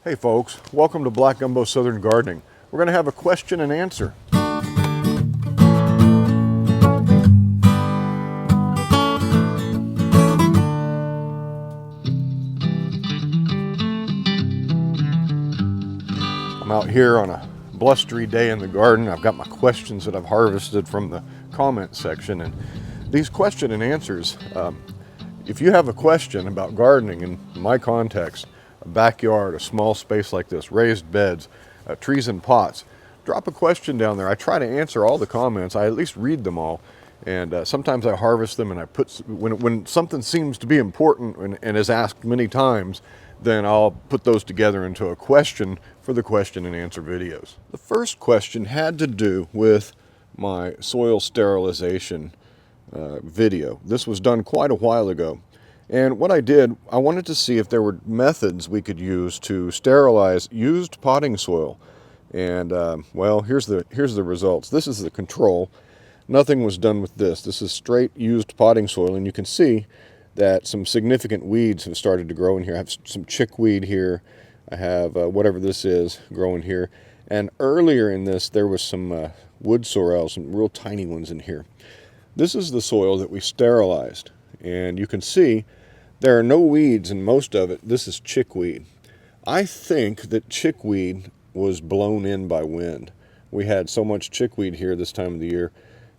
Hey folks, welcome to Black Gumbo Southern Gardening. We're going to have a question and answer. I'm out here on a blustery day in the garden. I've got my questions that I've harvested from the comment section, and these question and answers, if you have a question about gardening in my context, a backyard, a small space like this, raised beds, trees in pots, drop a question down there. I try to answer all the comments. I at least read them all, and sometimes I harvest them, and I put, when something seems to be important and is asked many times, then I'll put those together into a question for the question and answer videos. The first question had to do with my soil sterilization video. This was done quite a while ago. And what I did, I wanted to see if there were methods we could use to sterilize used potting soil. And well, here's the results. This is the control. Nothing was done with this. This is straight used potting soil, and you can see that some significant weeds have started to grow in here. I have some chickweed here. I have whatever this is growing here. And earlier in this, there was some wood sorrel, some real tiny ones in here. This is the soil that we sterilized. And you can see there are no weeds in most of it. This is chickweed. I think that chickweed was blown in by wind. We had so much chickweed here this time of the year,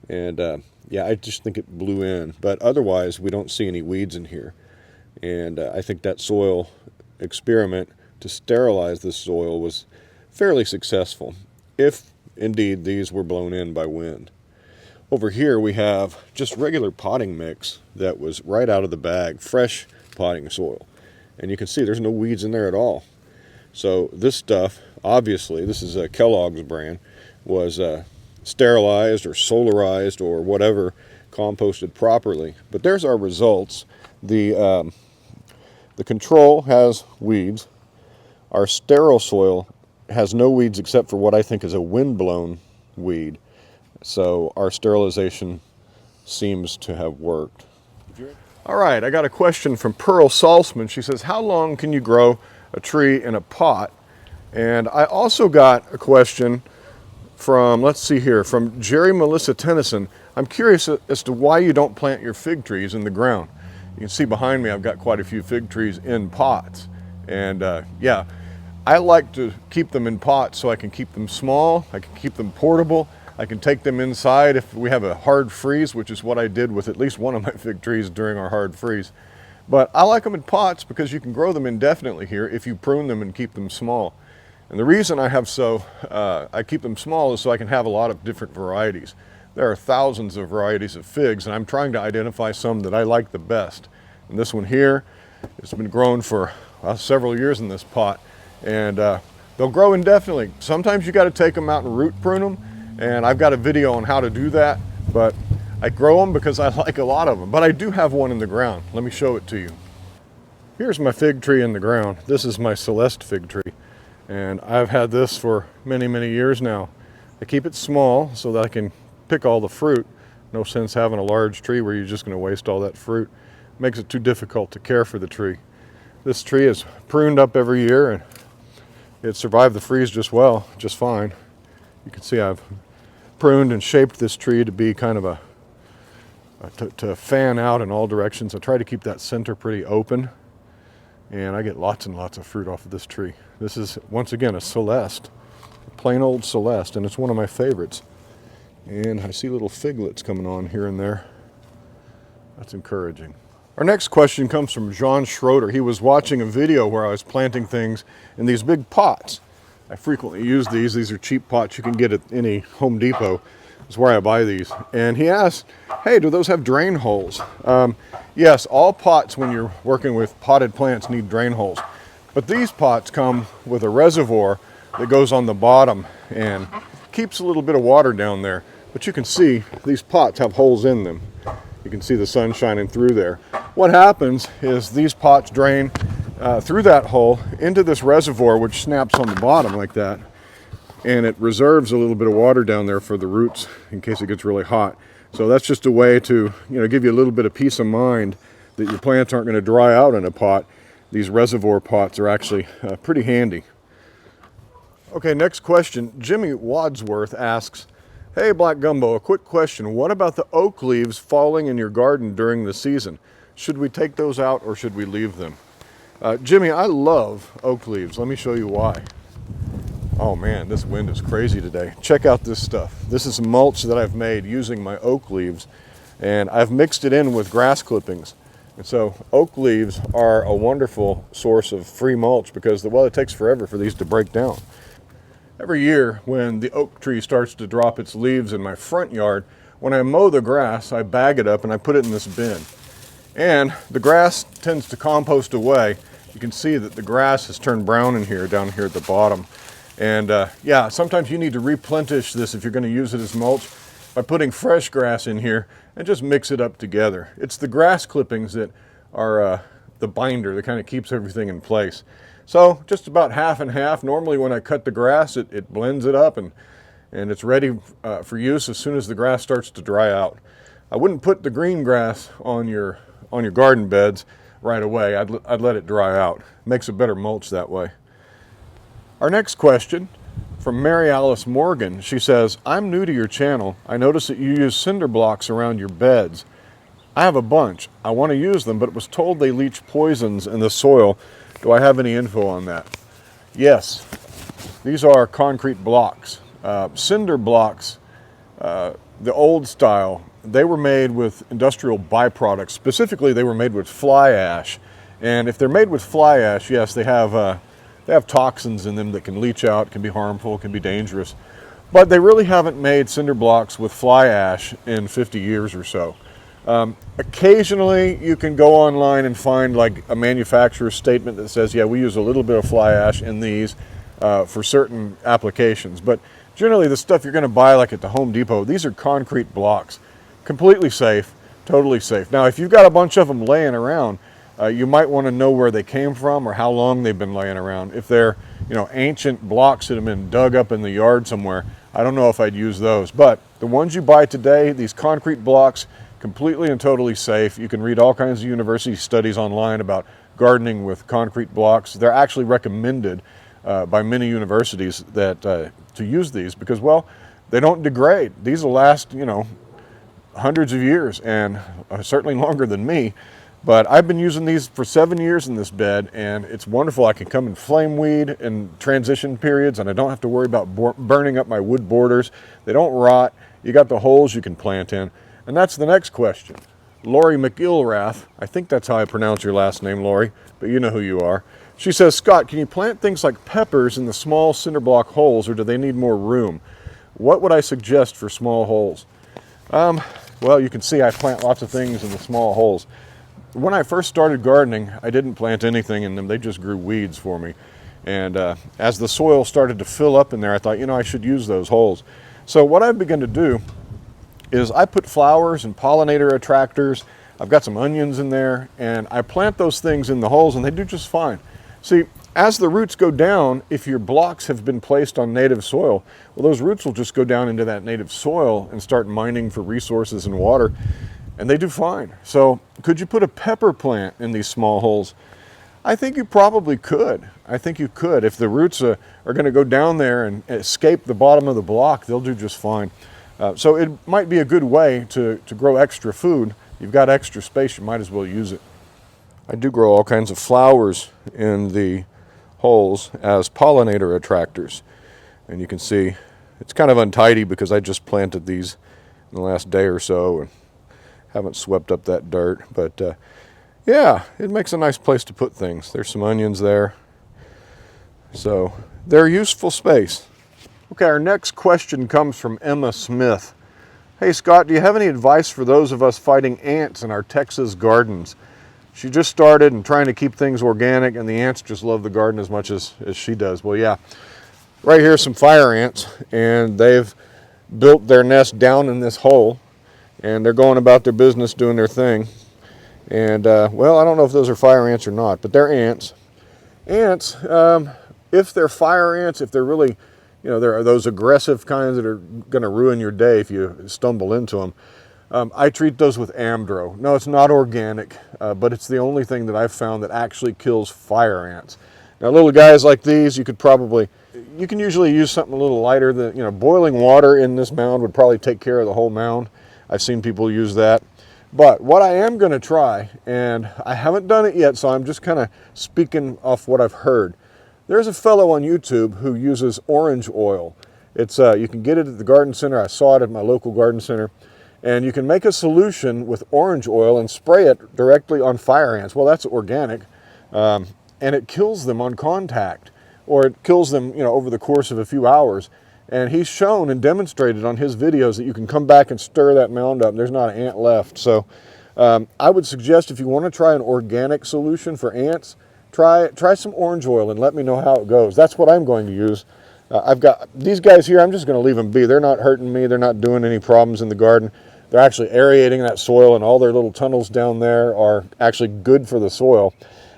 and yeah, I just think it blew in. But otherwise, we don't see any weeds in here. And I think that soil experiment to sterilize this soil was fairly successful, if indeed these were blown in by wind. Over here we have just regular potting mix that was right out of the bag, fresh potting soil. And you can see there's no weeds in there at all. So this stuff, obviously, this is a Kellogg's brand, was sterilized or solarized or whatever, composted properly. But there's our results. The control has weeds. Our sterile soil has no weeds except for what I think is a wind-blown weed. So our sterilization seems to have worked. All right, I got a question from Pearl Salzman. She says, how long can you grow a tree in a pot? And I also got a question from, let's see here, from Jerry Melissa Tennyson. I'm curious as to why you don't plant your fig trees in the ground. You can see behind me I've got quite a few fig trees in pots. And yeah, I like to keep them in pots so I can keep them small, I can keep them portable. I can take them inside if we have a hard freeze, which is what I did with at least one of my fig trees during our hard freeze. But I like them in pots because you can grow them indefinitely here if you prune them and keep them small. And the reason I keep them small is so I can have a lot of different varieties. There are thousands of varieties of figs, and I'm trying to identify some that I like the best. And this one here, it's been grown for several years in this pot, and they'll grow indefinitely. Sometimes you got to take them out and root prune them. And I've got a video on how to do that, but I grow them because I like a lot of them. But I do have one in the ground. Let me show it to you. Here's my fig tree in the ground. This is my Celeste fig tree. And I've had this for many, many years now. I keep it small so that I can pick all the fruit. No sense having a large tree where you're just going to waste all that fruit. It makes it too difficult to care for the tree. This tree is pruned up every year, and it survived the freeze just fine. You can see I've pruned and shaped this tree to be kind of to fan out in all directions. I try to keep that center pretty open, and I get lots and lots of fruit off of this tree. This is, once again, a Celeste, a plain old Celeste, and it's one of my favorites. And I see little figlets coming on here and there. That's encouraging. Our next question comes from John Schroeder. He was watching a video where I was planting things in these big pots. I frequently use these. These are cheap pots you can get at any Home Depot. That's where I buy these. And he asked, hey, do those have drain holes? Yes, all pots when you're working with potted plants need drain holes. But these pots come with a reservoir that goes on the bottom and keeps a little bit of water down there. But you can see these pots have holes in them. You can see the sun shining through there. What happens is these pots drain through that hole into this reservoir, which snaps on the bottom like that, and it reserves a little bit of water down there for the roots in case it gets really hot. So that's just a way to, give you a little bit of peace of mind that your plants aren't going to dry out in a pot. These reservoir pots are actually pretty handy. Okay, next question. Jimmy Wadsworth asks, hey Black Gumbo, a quick question. What about the oak leaves falling in your garden during the season? Should we take those out or should we leave them? Jimmy, I love oak leaves. Let me show you why. Oh man, this wind is crazy today. Check out this stuff. This is mulch that I've made using my oak leaves, and I've mixed it in with grass clippings. And so oak leaves are a wonderful source of free mulch because, well, it takes forever for these to break down. Every year when the oak tree starts to drop its leaves in my front yard, when I mow the grass, I bag it up and I put it in this bin. And the grass tends to compost away. You can see that the grass has turned brown in here, down here at the bottom. And yeah, sometimes you need to replenish this if you're going to use it as mulch by putting fresh grass in here and just mix it up together. It's the grass clippings that are the binder that kind of keeps everything in place. So just about half and half. Normally when I cut the grass, it blends it up and it's ready for use as soon as the grass starts to dry out. I wouldn't put the green grass on your garden beds right away. I'd let it dry out. Makes a better mulch that way. Our next question from Mary Alice Morgan. She says, I'm new to your channel. I noticed that you use cinder blocks around your beds. I have a bunch. I want to use them, but was told they leach poisons in the soil. Do I have any info on that? Yes, these are concrete blocks. Cinder blocks, the old style, they were made with industrial byproducts. Specifically, they were made with fly ash. And if they're made with fly ash, yes, they have toxins in them that can leach out, can be harmful, can be dangerous. But they really haven't made cinder blocks with fly ash in 50 years or so. Occasionally you can go online and find like a manufacturer's statement that says, yeah, we use a little bit of fly ash in these for certain applications. But generally the stuff you're going to buy like at the Home Depot, these are concrete blocks. Completely safe, totally safe. Now if you've got a bunch of them laying around, you might want to know where they came from or how long they've been laying around. If they're, ancient blocks that have been dug up in the yard somewhere, I don't know if I'd use those. But the ones you buy today, these concrete blocks, completely and totally safe. You can read all kinds of university studies online about gardening with concrete blocks. They're actually recommended by many universities that to use these because, well, they don't degrade. These will last, hundreds of years and certainly longer than me. But I've been using these for 7 years in this bed, and it's wonderful. I can come and flame weed in transition periods, and I don't have to worry about burning up my wood borders. They don't rot. You got the holes you can plant in. And that's the next question. Lori McIlrath, I think that's how I pronounce your last name, Lori, but you know who you are. She says, Scott, can you plant things like peppers in the small cinder block holes, or do they need more room? What would I suggest for small holes? Well, you can see I plant lots of things in the small holes. When I first started gardening, I didn't plant anything in them. They just grew weeds for me. And as the soil started to fill up in there, I thought, I should use those holes. So what I've begun to do is I put flowers and pollinator attractors. I've got some onions in there, and I plant those things in the holes, and they do just fine. See, as the roots go down, if your blocks have been placed on native soil, well, those roots will just go down into that native soil and start mining for resources and water. And they do fine. So could you put a pepper plant in these small holes? I think you probably could. I think you could. If the roots are going to go down there and escape the bottom of the block, they'll do just fine. So it might be a good way to grow extra food. You've got extra space, you might as well use it. I do grow all kinds of flowers in the holes as pollinator attractors. And you can see it's kind of untidy because I just planted these in the last day or so. And haven't swept up that dirt, but yeah, it makes a nice place to put things. There's some onions there. So they're useful space. Okay, our next question comes from Emma Smith. Hey Scott, do you have any advice for those of us fighting ants in our Texas gardens? She just started and trying to keep things organic, and the ants just love the garden as much as she does. Well, yeah, right here are some fire ants, and they've built their nest down in this hole. And they're going about their business doing their thing. And, well, I don't know if those are fire ants or not, but they're ants. Ants, if they're fire ants, if they're really, there are those aggressive kinds that are going to ruin your day if you stumble into them, I treat those with Amdro. No, it's not organic, but it's the only thing that I've found that actually kills fire ants. Now, little guys like these, you could probably, you can usually use something a little lighter than, boiling water in this mound would probably take care of the whole mound. I've seen people use that. But what I am going to try, and I haven't done it yet, so I'm just kind of speaking off what I've heard. There's a fellow on YouTube who uses orange oil. It's you can get it at the garden center. I saw it at my local garden center. And you can make a solution with orange oil and spray it directly on fire ants. Well, that's organic, and it kills them on contact, or it kills them, over the course of a few hours. And he's shown and demonstrated on his videos that you can come back and stir that mound up. There's not an ant left. So I would suggest, if you want to try an organic solution for ants, try some orange oil and let me know how it goes. That's what I'm going to use. I've got these guys here. I'm just going to leave them be. They're not hurting me. They're not doing any problems in the garden. They're actually aerating that soil, and all their little tunnels down there are actually good for the soil.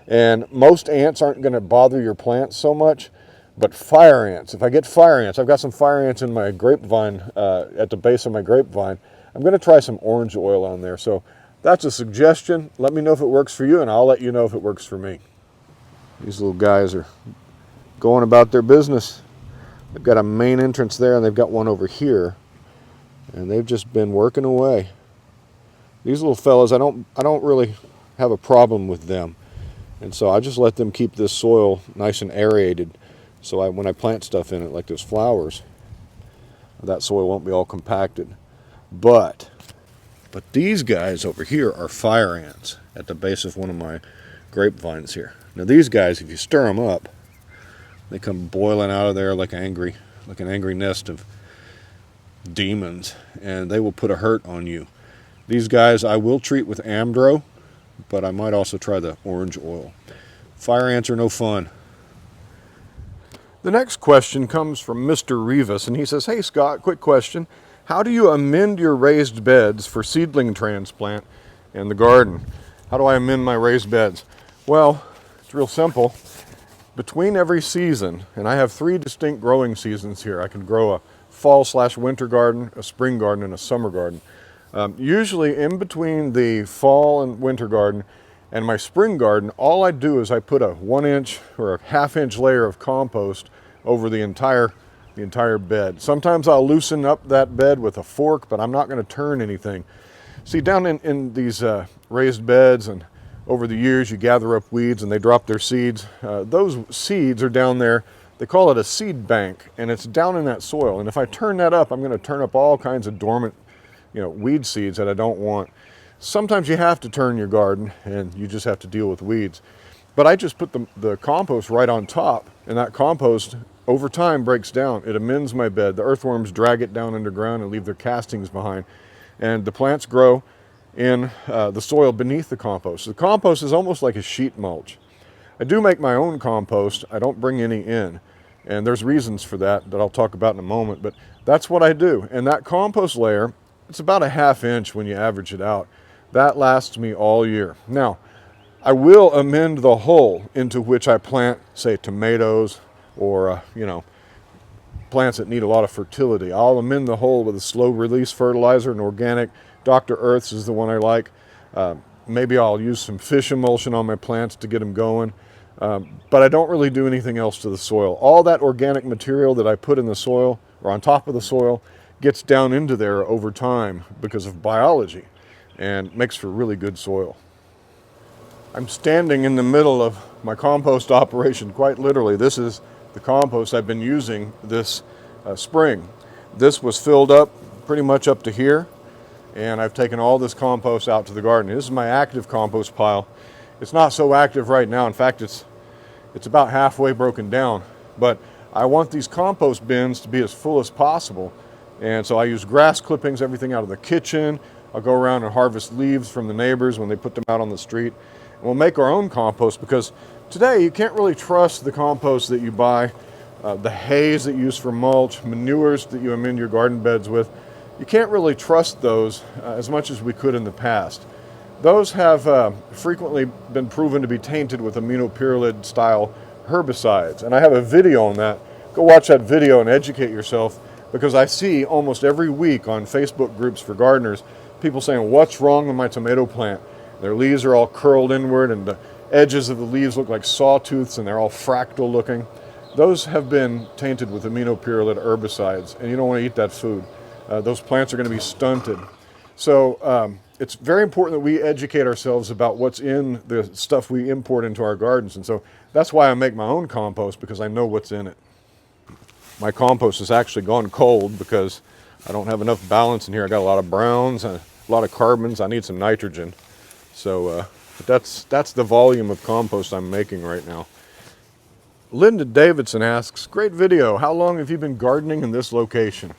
And most ants aren't going to bother your plants so much. But fire ants, if I get fire ants, I've got some fire ants in my grapevine, at the base of my grapevine. I'm going to try some orange oil on there. So that's a suggestion. Let me know if it works for you, and I'll let you know if it works for me. These little guys are going about their business. They've got a main entrance there, and they've got one over here. And they've just been working away. These little fellas, I don't really have a problem with them. And so I just let them keep this soil nice and aerated. So when I plant stuff in it, like those flowers, that soil won't be all compacted. But these guys over here are fire ants at the base of one of my grapevines here. Now these guys, if you stir them up, they come boiling out of there like an angry nest of demons, and they will put a hurt on you. These guys I will treat with Amdro, but I might also try the orange oil. Fire ants are no fun. The next question comes from Mr. Rivas, and he says, "Hey Scott, quick question. How do you amend your raised beds for seedling transplant in the garden? How do I amend my raised beds?" Well, it's real simple. Between every season, and I have 3 distinct growing seasons here. I can grow a fall/winter garden, a spring garden, and a summer garden. Usually in between the fall and winter garden and my spring garden, all I do is I put a 1-inch or a 1/2-inch layer of compost over the entire bed. Sometimes I'll loosen up that bed with a fork, but I'm not going to turn anything. See, down in these raised beds, and over the years you gather up weeds and they drop their seeds. Those seeds are down there. They call it a seed bank, and it's down in that soil. And if I turn that up, I'm going to turn up all kinds of dormant, weed seeds that I don't want. Sometimes you have to turn your garden, and you just have to deal with weeds. But I just put the compost right on top, and that compost over time breaks down. It amends my bed. The earthworms drag it down underground and leave their castings behind. And the plants grow in the soil beneath the compost. The compost is almost like a sheet mulch. I do make my own compost. I don't bring any in. And there's reasons for that I'll talk about in a moment. But that's what I do. And that compost layer, it's about a 1/2 inch when you average it out. That lasts me all year. Now, I will amend the hole into which I plant, say, tomatoes or, plants that need a lot of fertility. I'll amend the hole with a slow release fertilizer, an organic. Dr. Earth's is the one I like. Maybe I'll use some fish emulsion on my plants to get them going. But I don't really do anything else to the soil. All that organic material that I put in the soil or on top of the soil gets down into there over time because of biology, and makes for really good soil. I'm standing in the middle of my compost operation, quite literally. This is the compost I've been using this spring. This was filled up pretty much up to here, and I've taken all this compost out to the garden. This is my active compost pile. It's not so active right now. In fact, it's about halfway broken down, but I want these compost bins to be as full as possible. And so I use grass clippings, everything out of the kitchen. I'll go around and harvest leaves from the neighbors when they put them out on the street. And we'll make our own compost, because today you can't really trust the compost that you buy, the hays that you use for mulch, manures that you amend your garden beds with. You can't really trust those as much as we could in the past. Those have frequently been proven to be tainted with aminopyrrolid style herbicides. And I have a video on that. Go watch that video and educate yourself, because I see almost every week on Facebook groups for gardeners, people saying, "What's wrong with my tomato plant? Their leaves are all curled inward, and the edges of the leaves look like sawtooths, and they're all fractal looking." those have been tainted with aminopyrrolate herbicides, and you don't want to eat that food. Those plants are going to be stunted. So it's very important that we educate ourselves about what's in the stuff we import into our gardens. And so that's why I make my own compost, because I know what's in it. My compost has actually gone cold because I don't have enough balance in here. I got a lot of browns and a lot of carbons. I need some nitrogen. So but that's the volume of compost I'm making right now. Linda Davidson asks, great video. How long have you been gardening in this location?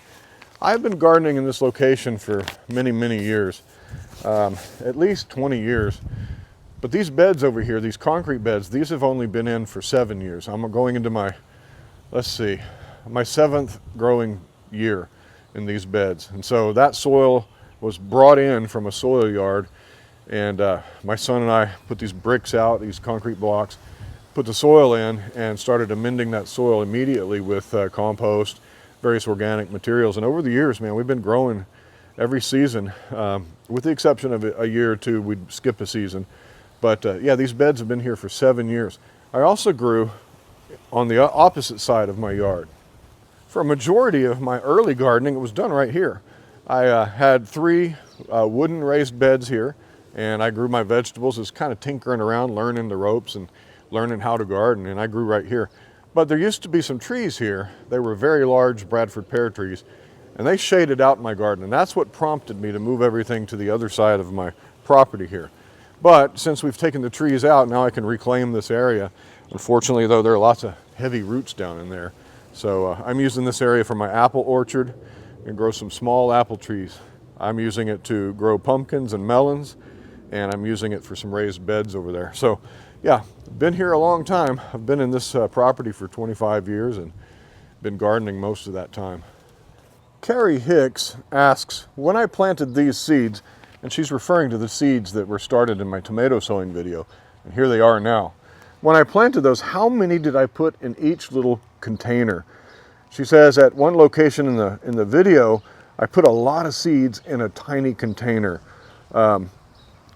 I've been gardening in this location for many, many years, at least 20 years. But these beds over here, these concrete beds, these have only been in for 7 years. I'm going into my, let's see, my 7th growing year in these beds. And so that soil was brought in from a soil yard, and my son and I put these bricks out, these concrete blocks, put the soil in, and started amending that soil immediately with compost, various organic materials. And over the years, man, we've been growing every season, with the exception of a year or two, we'd skip a season. But yeah, these beds have been here for 7 years. I also grew on the opposite side of my yard. For a majority of my early gardening, it was done right here. I had 3 wooden raised beds here, and I grew my vegetables. Just kind of tinkering around, learning the ropes and learning how to garden, and I grew right here. But there used to be some trees here. They were very large Bradford pear trees, and they shaded out my garden, and that's what prompted me to move everything to the other side of my property here. But since we've taken the trees out, now I can reclaim this area. Unfortunately, though, there are lots of heavy roots down in there. So I'm using this area for my apple orchard and grow some small apple trees. I'm using it to grow pumpkins and melons, and I'm using it for some raised beds over there. So yeah, been here a long time. I've been in this property for 25 years and been gardening most of that time. Carrie Hicks asks, when I planted these seeds, and she's referring to the seeds that were started in my tomato sowing video, and here they are now. When I planted those, how many did I put in each little container? She says at one location in the video, I put a lot of seeds in a tiny container.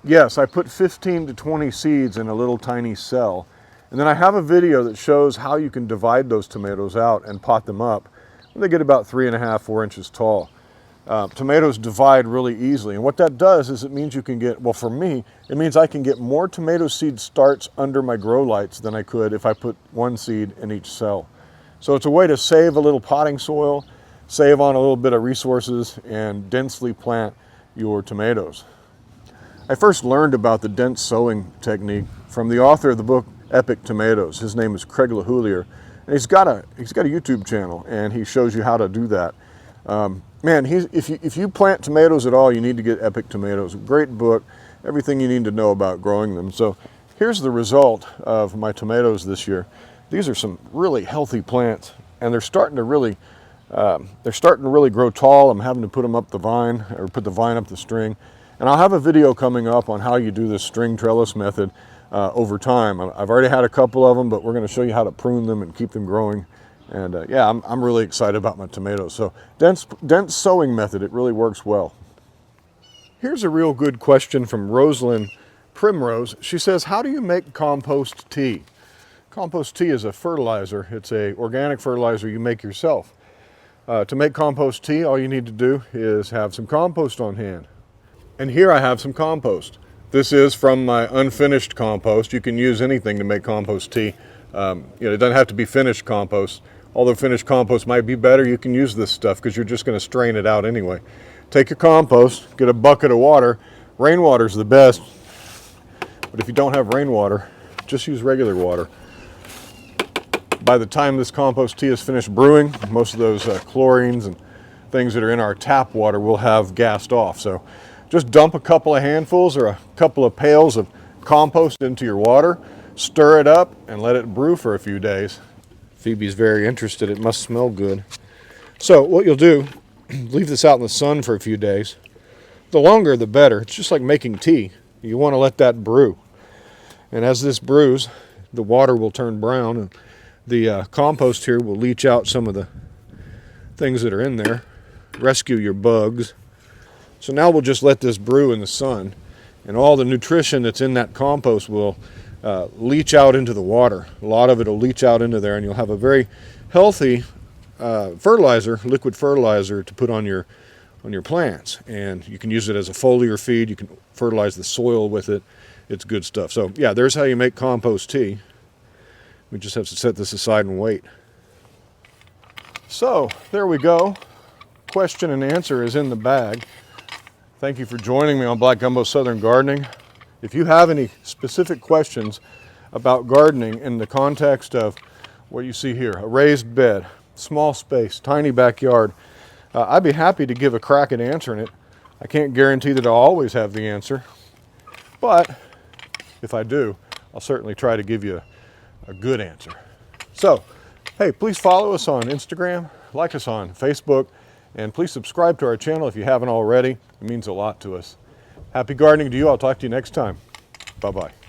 Yes, I put 15 to 20 seeds in a little tiny cell. And then I have a video that shows how you can divide those tomatoes out and pot them up when they get about 3.5, 4 inches tall. Tomatoes divide really easily, and what that does is it means you can get, well, for me, it means I can get more tomato seed starts under my grow lights than I could if I put 1 seed in each cell. So it's a way to save a little potting soil, save on a little bit of resources, and densely plant your tomatoes. I first learned about the dense sowing technique from the author of the book Epic Tomatoes. His name is Craig LaHoulier, and he's got a YouTube channel, and he shows you how to do that. Man, if you plant tomatoes at all, you need to get Epic Tomatoes. Great book, everything you need to know about growing them. So here's the result of my tomatoes this year. These are some really healthy plants, and they're starting to really grow tall. I'm having to put them up the vine, or put the vine up the string. And I'll have a video coming up on how you do this string trellis method over time. I've already had a couple of them, but we're going to show you how to prune them and keep them growing. And yeah, I'm really excited about my tomatoes. So dense sowing method, it really works well. Here's a real good question from Rosalind Primrose. She says, how do you make compost tea? Compost tea is a fertilizer. It's an organic fertilizer you make yourself. To make compost tea, all you need to do is have some compost on hand. And here I have some compost. This is from my unfinished compost. You can use anything to make compost tea. It doesn't have to be finished compost. Although finished compost might be better, you can use this stuff because you're just going to strain it out anyway. Take your compost, get a bucket of water. Rainwater is the best, but if you don't have rainwater, just use regular water. By the time this compost tea is finished brewing, most of those chlorines and things that are in our tap water will have gassed off. So just dump a couple of handfuls or a couple of pails of compost into your water, stir it up, and let it brew for a few days. Phoebe's very interested. It must smell good. So what you'll do, leave this out in the sun for a few days. The longer, the better. It's just like making tea. You want to let that brew. And as this brews, the water will turn brown, and the compost here will leach out some of the things that are in there, rescue your bugs. So now we'll just let this brew in the sun, and all the nutrition that's in that compost will leach out into the water. A lot of it will leach out into there, and you'll have a very healthy fertilizer, liquid fertilizer, to put on your plants. And you can use it as a foliar feed. You can fertilize the soil with it. It's good stuff. So yeah, there's how you make compost tea. We just have to set this aside and wait. So there we go. Question and answer is in the bag. Thank you for joining me on Black Gumbo Southern Gardening. If you have any specific questions about gardening in the context of what you see here, a raised bed, small space, tiny backyard, I'd be happy to give a crack at answering it. I can't guarantee that I'll always have the answer, but if I do, I'll certainly try to give you a good answer. So, hey, please follow us on Instagram, like us on Facebook, and please subscribe to our channel if you haven't already. It means a lot to us. Happy gardening to you. I'll talk to you next time. Bye-bye.